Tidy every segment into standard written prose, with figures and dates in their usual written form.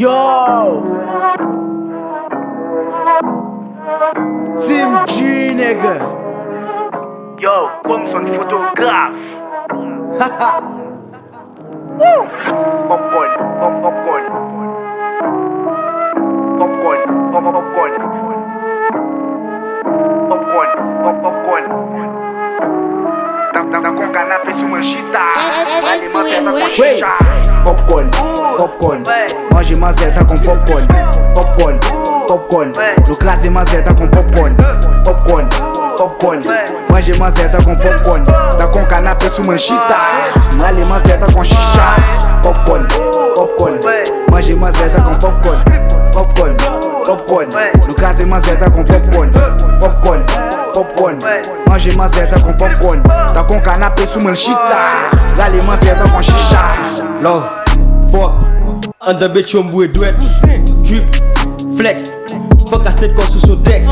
Yo! Team G, nigga! Yo, comme son photographe. Woo! Popcorn, popcorn. Popcorn, popcorn. Popcorn. Tá com canapé sur mon chita. Wait! Popcorn. Mange mazeta com popcorn. Popcorn. No classe mazeta com popcorn. Popcorn. Mange mazeta com popcorn. Tá com canapé sur manchita. Ali mazeta com xixa. Popcorn. Mange mazeta com popcorn. No classe mazeta com popcorn. Mange mazeta com popcorn. Tá com canapé sur manchita. Ali mazeta com xixa. Love, fuck, under bitch on boy duet, drip, flex, fuck a state sous son deck,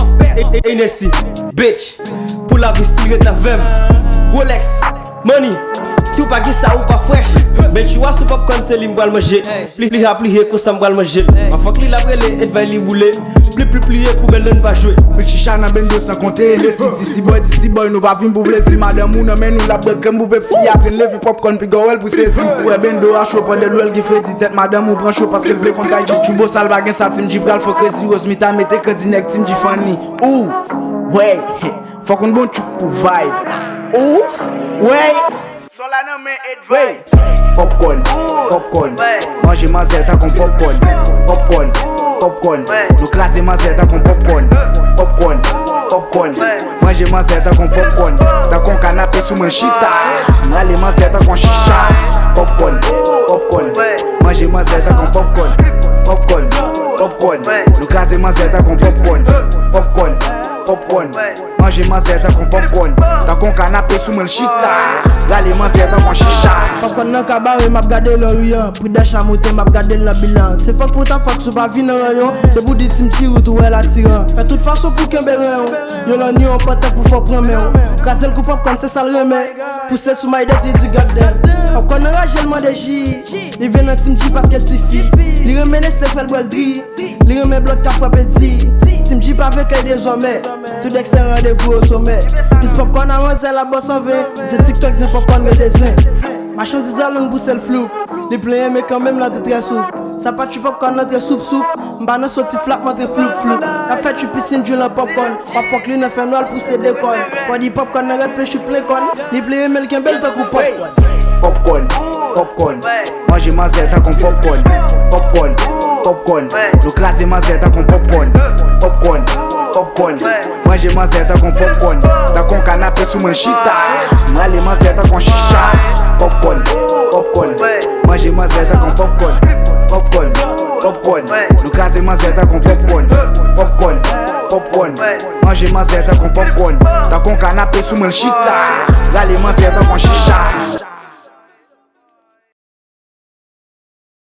NSC, bitch, pour la vie style ta vem, Rolex, money, si ou pas gay ça ou pas frère, mais tu vois ce popcorn c'est l'imboal manger, pli appliqué que ça m'boal manger, ma fuck li la brûler et va li bouler, pli que belle va jouer. Chicha nan bendo sans compter les d'ici boy nous pas vinn pour plaisir madame ou non mais nous la break comme Pepsi après lever popcorn puis gorel pour saisir pour bendo a chaud pendant l'ouel qui fait tête madame ou prend chaud parce qu'elle veut qu'on taille du beau sale baguette ça team Gibral faut crazy rose mita mette que dinec team G funny ou ouais faut qu'on bon chou pour vibe ou ouais Sola non mais Edway. Popcorn. Mange mazeta com popcorn. No classe mazeta com popcorn. Mange mazeta com popcorn. Tá com canapé sur manchita. Ali mazeta com xixa. Popcorn. Mange mazeta com popcorn. No classe mazeta com popcorn. Mange mazeta com popcorn. Tá com canapé sur manchita. Ali mazeta com xixa. Popcorn nan kabare map gade le riyan. Pri dash a mote map gade le bilan. Se fok pou ta fok sou pa vi nan rayon. Debout di tim ti ou tou el atiran. Fè tout fason pou kembe rayon. Yo lan ni on pote pou fok pran men. Krasel kou popcorn se sal remen. Pousse sou my det di gadden. Popcorn nan raje lman de J. Li ven nan tim G paske ti fi. Li remen este fel bwel dri. Li remen blot ka frappe ti. Tim G pa vek ay de zomè. Tout dek se rendez-vous au sommet. Plus popcorn avance la bosse en vin. Se TikTok vient popcorn de dessin. Machin disait langue bousse le flou. Les players mais quand même là t'es très souple. Ça pas tu popcorn là très soupe. M'ba nan sorti flak man très flou. La fête tu piscine du la popcorn. Pas fuck li nan fait noir pour se déconne. Pas di popcorn nan red play je suis plein con. Les players mais le bel ta coup Popcorn. Mange mazeta com popcorn. No classe mazeta com popcorn. Mange mazeta com popcorn. Tá com canapé sur manchita. Ali mazeta com xixa. Popcorn. Mange mazeta com popcorn. No classe mazeta com popcorn. Mange mazeta com popcorn. Tá com canapé sur manchita. Ali mazeta com xixa.